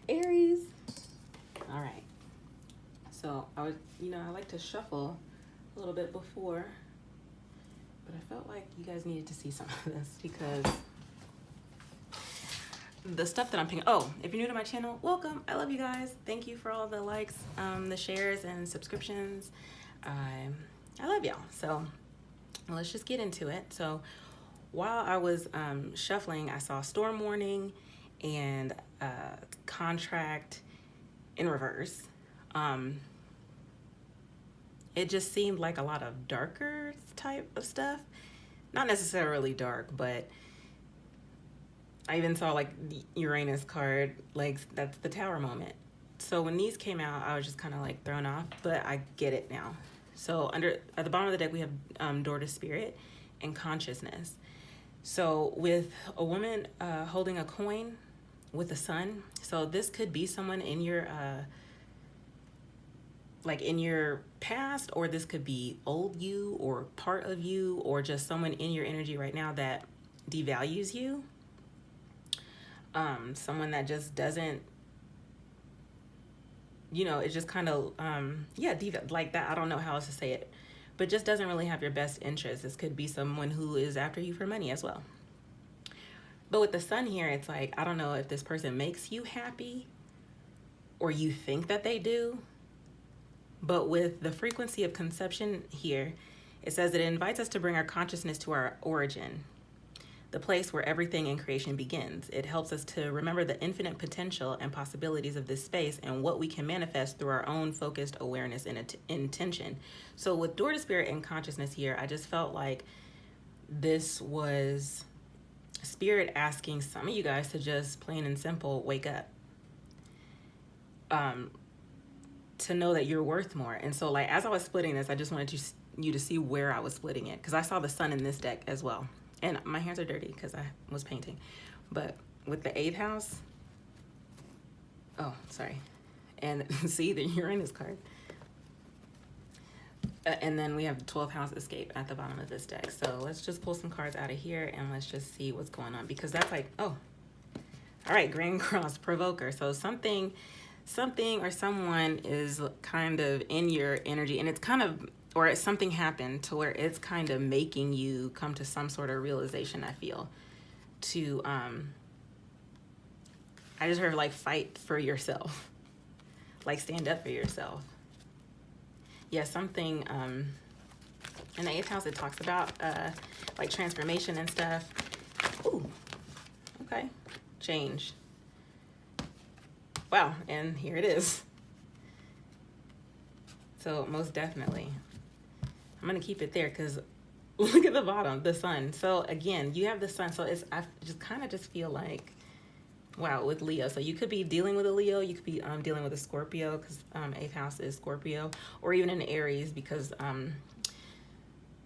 Aries. All right. So I was, I like to shuffle a little bit before, but I felt like you guys needed to see some of this because the stuff that I'm picking. Oh, if you're new to my channel, welcome. I love you guys. Thank you for all the likes, the shares, and subscriptions. I love y'all. So let's just get into it. So while I was shuffling, I saw storm warning and contract in reverse. It just seemed like a lot of darker type of stuff. Not necessarily dark, but I even saw like the Uranus card, like that's the Tower moment. So when these came out, I was just kind of like thrown off, but I get it now. So at the bottom of the deck, we have Door to Spirit and Consciousness. So with a woman holding a coin with the sun, so this could be someone in your like in your past, or this could be old you or part of you, or just someone in your energy right now that devalues you. Someone that just doesn't, it's just kind of, like that. I don't know how else to say it, but just doesn't really have your best interest. This could be someone who is after you for money as well. But with the sun here, it's like, I don't know if this person makes you happy or you think that they do. But with the frequency of conception here, it says it invites us to bring our consciousness to our origin, the place where everything in creation begins. It helps us to remember the infinite potential and possibilities of this space and what we can manifest through our own focused awareness and intention. So with Door to Spirit and Consciousness here, I just felt like this was Spirit asking some of you guys to just plain and simple wake up. To know that you're worth more. And so like as I was splitting this, I just wanted you to see where I was splitting it, because I saw the sun in this deck as well. And my hands are dirty because I was painting. But with the 8th house, oh, sorry. And see the Uranus card. And then we have the 12th house escape at the bottom of this deck. So let's just pull some cards out of here and let's just see what's going on, because that's like, oh, all right, Grand Cross Provoker. So something or someone is kind of in your energy, and it's kind of, or something happened to where it's kind of making you come to some sort of realization, I feel, to, I just heard like fight for yourself, like stand up for yourself. Yeah, something, in the 8th house, it talks about like transformation and stuff. Ooh, okay, change. Wow, and here it is. So most definitely, I'm gonna keep it there because look at the bottom, the sun. So again, you have the sun. So I just kind of just feel like, wow, with Leo. So you could be dealing with a Leo, you could be dealing with a Scorpio, because 8th house is Scorpio, or even an Aries, because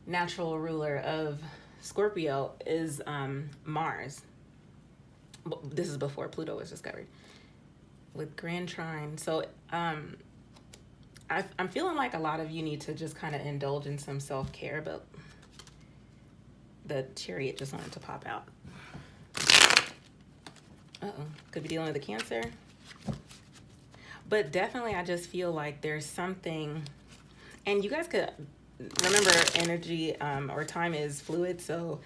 natural ruler of Scorpio is Mars. This is before Pluto was discovered. With Grand Trine. So I'm feeling like a lot of you need to just kind of indulge in some self-care, but the Chariot just wanted to pop out. Could be dealing with a Cancer. But definitely I just feel like there's something, and you guys could remember energy or time is fluid, so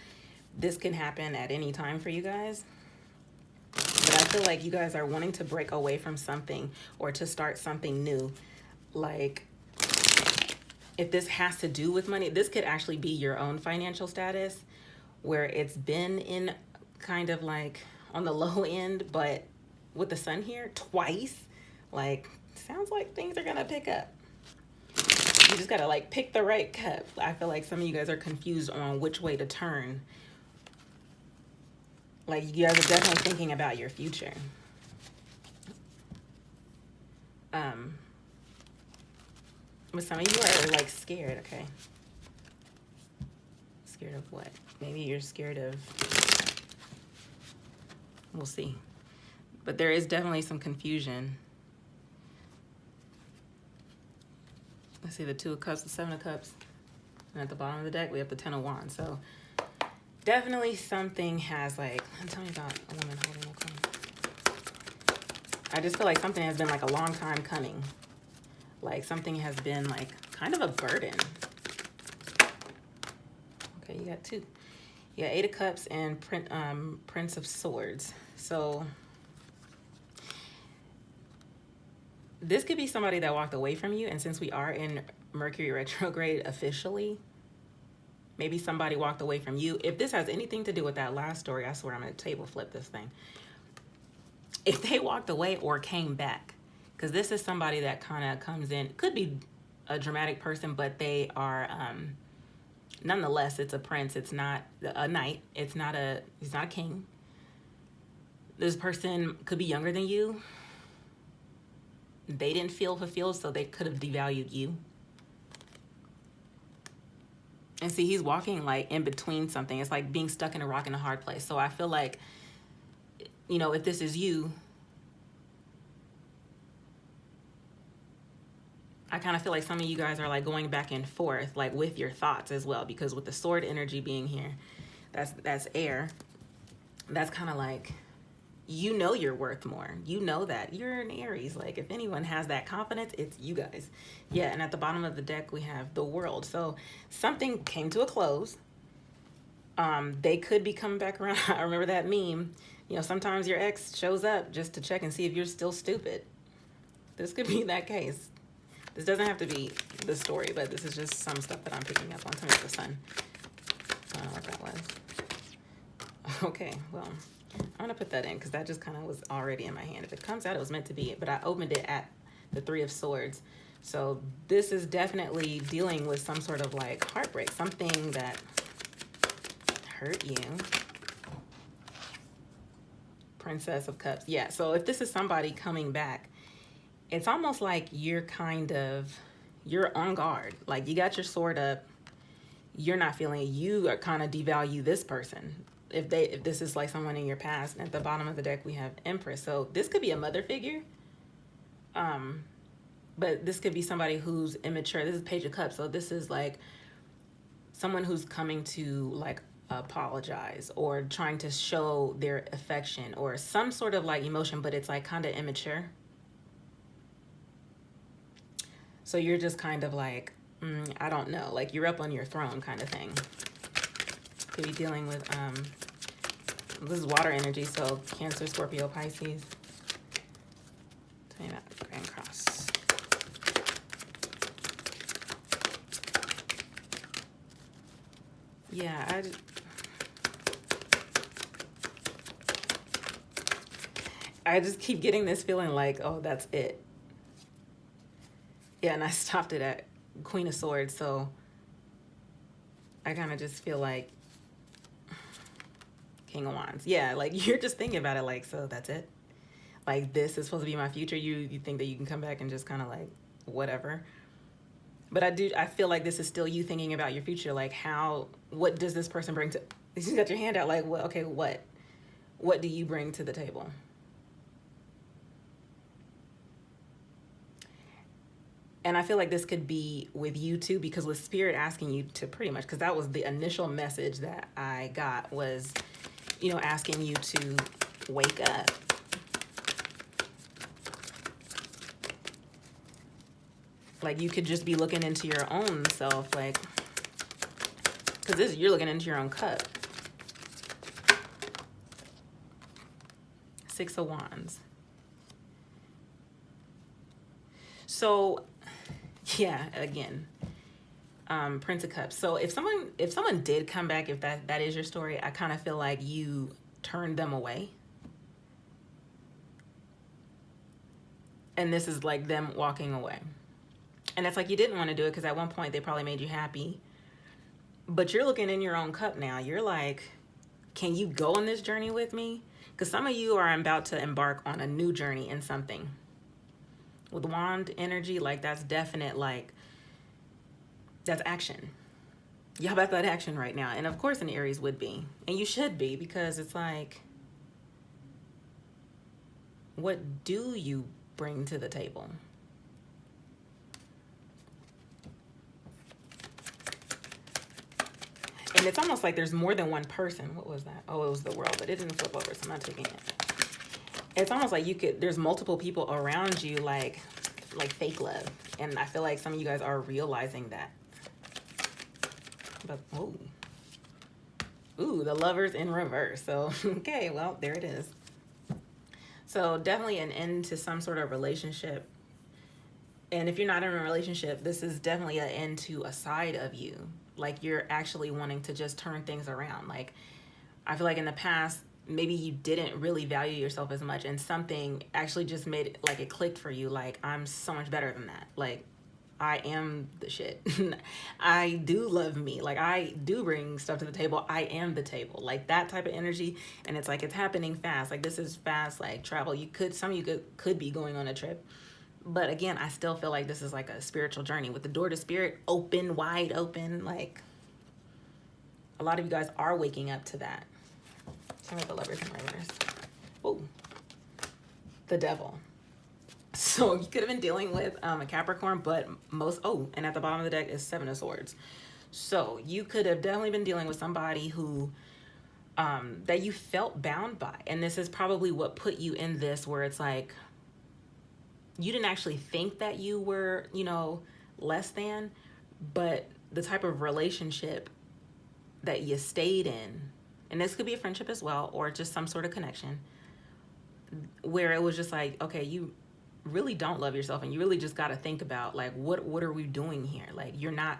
this can happen at any time for you guys. But I feel like you guys are wanting to break away from something or to start something new. Like, if this has to do with money, this could actually be your own financial status, where it's been in kind of like on the low end, but with the sun here twice, like, sounds like things are gonna pick up. You just gotta like pick the right cup. I feel like some of you guys are confused on which way to turn. Like, you guys are definitely thinking about your future. But some of you are like scared, okay? Scared of what? Maybe you're scared of, we'll see. But there is definitely some confusion. Let's see, the 2 of Cups, the 7 of Cups. And at the bottom of the deck, we have the 10 of Wands. So definitely something has like, tell me about a woman holding a coin. I just feel like something has been like a long time coming. Like something has been like kind of a burden. Okay, you got two. Yeah, Eight of Cups and Prince of Swords. So this could be somebody that walked away from you. And since we are in Mercury retrograde officially, maybe somebody walked away from you. If this has anything to do with that last story, I swear I'm going to table flip this thing. If they walked away or came back, because this is somebody that kind of comes in, could be a dramatic person, but they are, nonetheless, it's a prince. It's not a knight. He's not a king. This person could be younger than you. They didn't feel fulfilled, so they could have devalued you. And see, he's walking like in between something. It's like being stuck in a rock and a hard place. So I feel like, you know, if this is you, I kind of feel like some of you guys are like going back and forth, like with your thoughts as well, because with the sword energy being here, that's air. That's kind of like, you know, you're worth more. You know that you're an Aries. Like if anyone has that confidence, it's you guys. Yeah. And at the bottom of the deck, we have the World. So something came to a close. They could be coming back around. I remember that meme. You know, sometimes your ex shows up just to check and see if you're still stupid. This could be that case. This doesn't have to be the story, but this is just some stuff that I'm picking up on. Tell me the Sun. I don't know what that was. Okay, well, I'm going to put that in because that just kind of was already in my hand. If it comes out, it was meant to be. But I opened it at the Three of Swords. So this is definitely dealing with some sort of like heartbreak. Something that hurt you. Princess of Cups. Yeah, so if this is somebody coming back, it's almost like you're on guard. Like you got your sword up. You're not feeling it. You are kind of devalue this person. If this is like someone in your past. And at the bottom of the deck, we have Empress. So this could be a mother figure. But this could be somebody who's immature. This is Page of Cups. So this is like someone who's coming to like apologize or trying to show their affection or some sort of like emotion, but it's like kind of immature. So you're just kind of like, I don't know, like you're up on your throne kind of thing. Could be dealing with, this is water energy, so Cancer, Scorpio, Pisces. Tell me about the Grand Cross. Yeah, I just keep getting this feeling like, oh, that's it. Yeah, and I stopped it at Queen of Swords, so I kind of just feel like King of Wands. Yeah, like you're just thinking about it like, so that's it? Like this is supposed to be my future? You think that you can come back and just kind of like, whatever. But I feel like this is still you thinking about your future. Like what does this person bring to, you got your hand out like, well, okay, what do you bring to the table? And I feel like this could be with you too, because with Spirit asking you to pretty much, because that was the initial message that I got was, you know, asking you to wake up. Like you could just be looking into your own self, like, because you're looking into your own cup. Six of Wands. So yeah, again, Prince of Cups. So if someone did come back, if that is your story, I kind of feel like you turned them away. And this is like them walking away. And it's like you didn't want to do it because at one point they probably made you happy. But you're looking in your own cup now. You're like, can you go on this journey with me? Because some of you are about to embark on a new journey in something. With wand energy, like that's definite, like that's action. Y'all about that action right now. And of course an Aries would be. And you should be, because it's like, what do you bring to the table? And it's almost like there's more than one person. What was that? Oh, it was the World, but it didn't flip over, so I'm not taking it. it's almost like there's multiple people around you, like fake love. And I feel like some of you guys are realizing that. But, ooh, the Lovers in reverse. So, okay, well, there it is. So definitely an end to some sort of relationship. And if you're not in a relationship, this is definitely an end to a side of you. Like, you're actually wanting to just turn things around. Like, I feel like in the past, maybe you didn't really value yourself as much, and something actually just made it, like, it clicked for you. Like, I'm so much better than that. Like, I am the shit. I do love me. Like, I do bring stuff to the table. I am the table. Like, that type of energy. And it's like, it's happening fast. Like, this is fast, like, travel. Some of you could be going on a trip. But again, I still feel like this is like a spiritual journey with the door to spirit open, wide open. Like, a lot of you guys are waking up to that. Some of the Lovers in reverse. Oh, the Devil. So you could have been dealing with a Capricorn, but and at the bottom of the deck is Seven of Swords. So you could have definitely been dealing with somebody who that you felt bound by. And this is probably what put you in this, where it's like, you didn't actually think that you were, less than, but the type of relationship that you stayed in, and this could be a friendship as well, or just some sort of connection, where it was just like, okay, you really don't love yourself, and you really just got to think about, like, what are we doing here? Like, you're not,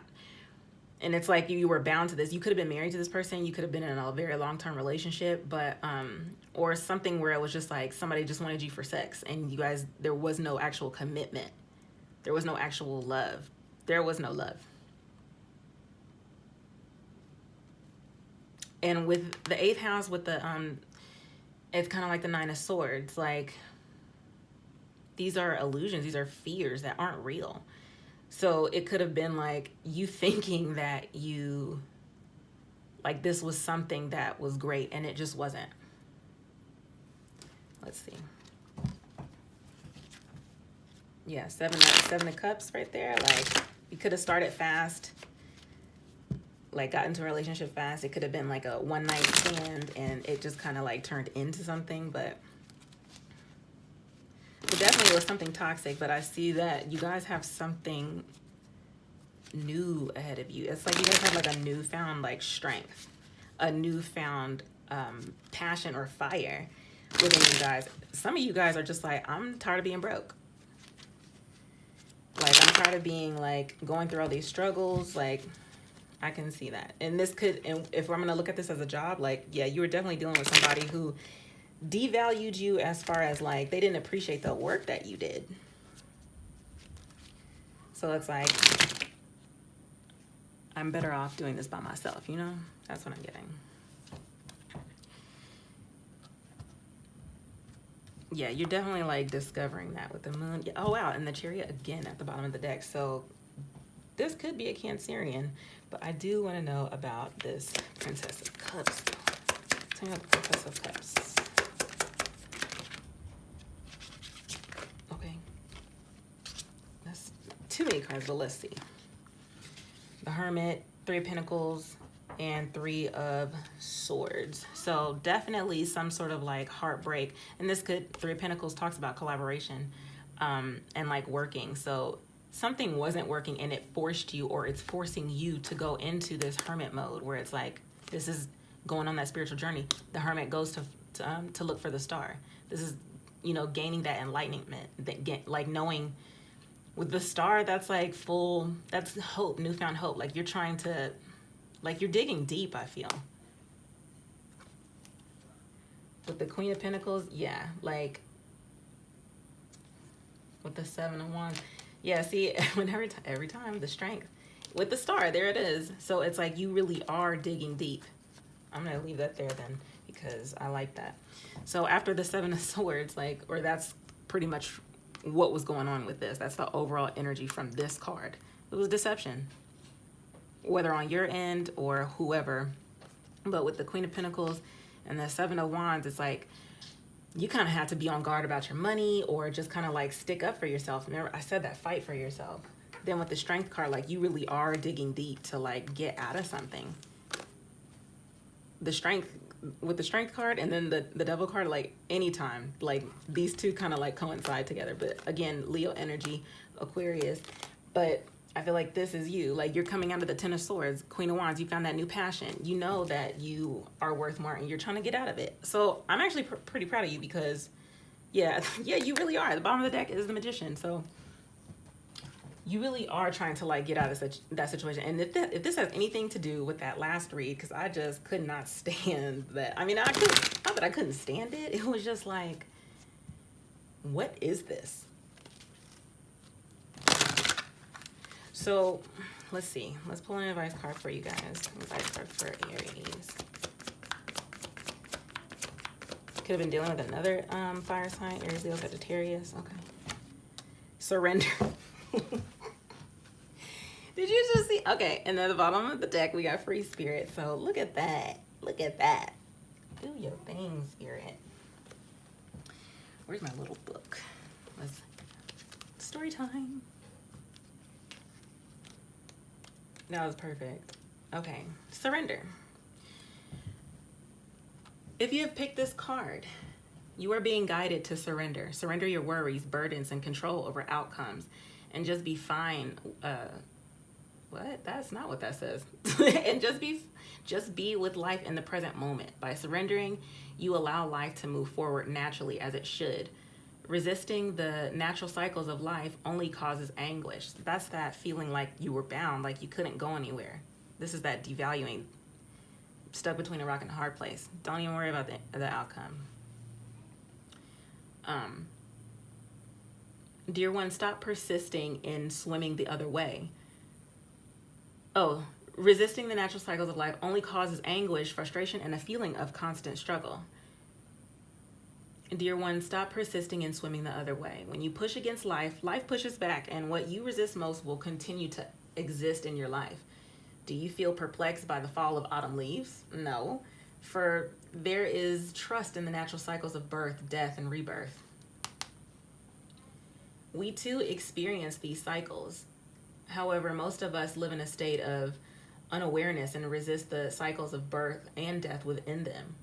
and it's like you were bound to this. You could have been married to this person, you could have been in a very long-term relationship, but or something where it was just like somebody just wanted you for sex, and you guys, there was no actual commitment, there was no actual love, there was no love. And with the 8th house, with the it's kind of like the 9 of Swords. Like, these are illusions, these are fears that aren't real. So it could have been like you thinking that you, like, this was something that was great, and it just wasn't. Let's see. Yeah, seven of Cups right there. Like, you could have started fast, like got into a relationship fast. It could have been like a one night stand, and it just kind of like turned into something, but it definitely was something toxic. But I see that you guys have something new ahead of you. It's like you guys have like a newfound like strength, a newfound passion or fire within you guys. Some of you guys are just like, I'm tired of being broke. Like, I'm tired of being like going through all these struggles. Like, I can see that. And this could, and if I'm gonna look at this as a job, like, yeah, you were definitely dealing with somebody who devalued you, as far as like they didn't appreciate the work that you did. So it's like, I'm better off doing this by myself, That's what I'm getting. Yeah, you're definitely like discovering that with the Moon. Oh wow, and the Chariot again at the bottom of the deck. So this could be a Cancerian, but I do want to know about this Princess of Cups. Tell me about the Princess of Cups. Okay, that's too many cards, but let's see. The Hermit, 3 of Pentacles, and 3 of Swords. So definitely some sort of like heartbreak. And this could, 3 of Pentacles talks about collaboration and like working. So something wasn't working, and it forced you, or it's forcing you to go into this hermit mode, where it's like, this is going on that spiritual journey. The Hermit goes to look for the star. This is, gaining that enlightenment, like knowing with the star, that's like that's hope, newfound hope. Like, you're trying to, like, you're digging deep, I feel. With the Queen of Pentacles, yeah, like with the 7 of Wands. Yeah, see, every time the strength with the star, there it is. So it's like you really are digging deep. I'm gonna leave that there then, because I like that. So after the 7 of Swords, like, or that's pretty much what was going on with this. That's the overall energy from this card. It was deception, whether on your end or whoever. But with the Queen of Pentacles and the 7 of Wands, it's like you kind of have to be on guard about your money, or just kind of like stick up for yourself. Remember, I said that, fight for yourself. Then with the Strength card, like, you really are digging deep to like get out of something. The Strength with the strength card and then the devil card, like anytime, like these two kind of like coincide together. But again, Leo energy, Aquarius. But I feel like this is you. Like you're coming out of the Ten of Swords, Queen of Wands. You found that new passion. You know that you are worth more and you're trying to get out of it. So I'm actually pretty proud of you because, yeah, yeah, you really are. The bottom of the deck is the Magician. So you really are trying to like get out of that situation. And if this has anything to do with that last read, because I just could not stand that. I mean, not that I couldn't stand it. It was just like, what is this? So let's see. Let's pull an advice card for you guys. Advice card for Aries. Could have been dealing with another fire sign. Aries, Leo, Sagittarius. Okay. Surrender. Did you just see? Okay, and at the bottom of the deck, we got free spirit. So look at that. Look at that. Do your thing, spirit. Where's my little book? Let's story time. That was perfect. Okay, surrender. If you have picked this card, you are being guided to surrender. Surrender your worries, burdens, and control over outcomes, and just be fine. What? That's not what that says. And just be with life in the present moment. By surrendering, you allow life to move forward naturally as it should. Resisting the natural cycles of life only causes anguish. That's that feeling like you were bound, like you couldn't go anywhere. This is that devaluing, stuck between a rock and a hard place. Don't even worry about the outcome. Dear one, stop persisting in swimming the other way. Oh, resisting the natural cycles of life only causes anguish, frustration, and a feeling of constant struggle. Dear one, stop persisting in swimming the other way. When you push against life, life pushes back, and what you resist most will continue to exist in your life. Do you feel perplexed by the fall of autumn leaves? No, for there is trust in the natural cycles of birth, death, and rebirth. We too experience these cycles. However, most of us live in a state of unawareness and resist the cycles of birth and death within them.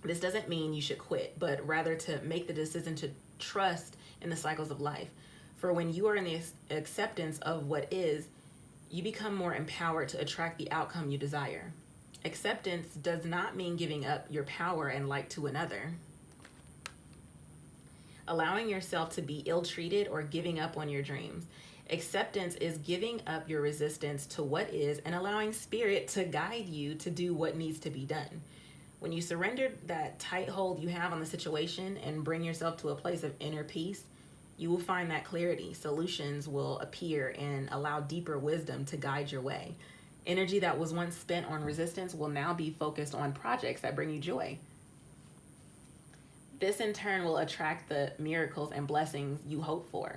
This doesn't mean you should quit, but rather to make the decision to trust in the cycles of life. For when you are in the acceptance of what is, you become more empowered to attract the outcome you desire. Acceptance does not mean giving up your power and light to another. Allowing yourself to be ill-treated or giving up on your dreams. Acceptance is giving up your resistance to what is and allowing spirit to guide you to do what needs to be done. When you surrender that tight hold you have on the situation and bring yourself to a place of inner peace, you will find that clarity. Solutions will appear and allow deeper wisdom to guide your way. Energy that was once spent on resistance will now be focused on projects that bring you joy. This in turn will attract the miracles and blessings you hope for.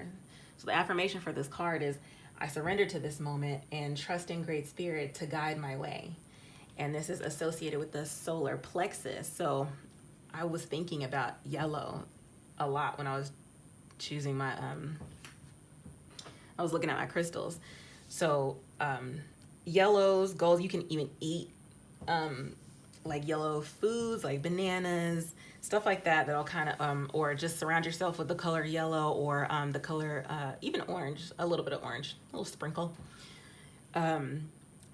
So the affirmation for this card is, I surrender to this moment and trust in great spirit to guide my way. And this is associated with the solar plexus. So I was thinking about yellow a lot when I was choosing my, I was looking at my crystals. So yellows, golds, you can even eat like yellow foods, like bananas, stuff like that, that'll kind of, or just surround yourself with the color yellow or the color, even orange, a little bit of orange, a little sprinkle.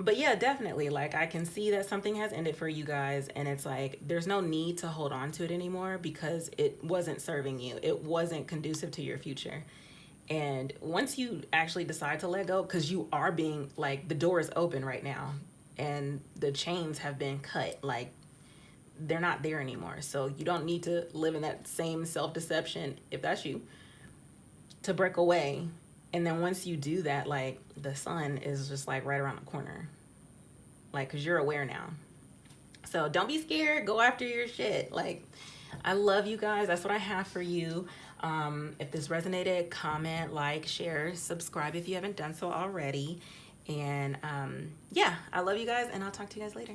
But yeah, definitely, like I can see that something has ended for you guys, and it's like there's no need to hold on to it anymore because it wasn't serving you. It wasn't conducive to your future. And once you actually decide to let go, because you are being, like, the door is open right now and the chains have been cut, like they're not there anymore. So you don't need to live in that same self-deception, if that's you, to break away. And then once you do that, like the sun is just like right around the corner, like, cause you're aware now. So don't be scared, go after your shit. Like, I love you guys. That's what I have for you. If this resonated, comment, like, share, subscribe if you haven't done so already. And yeah, I love you guys, and I'll talk to you guys later.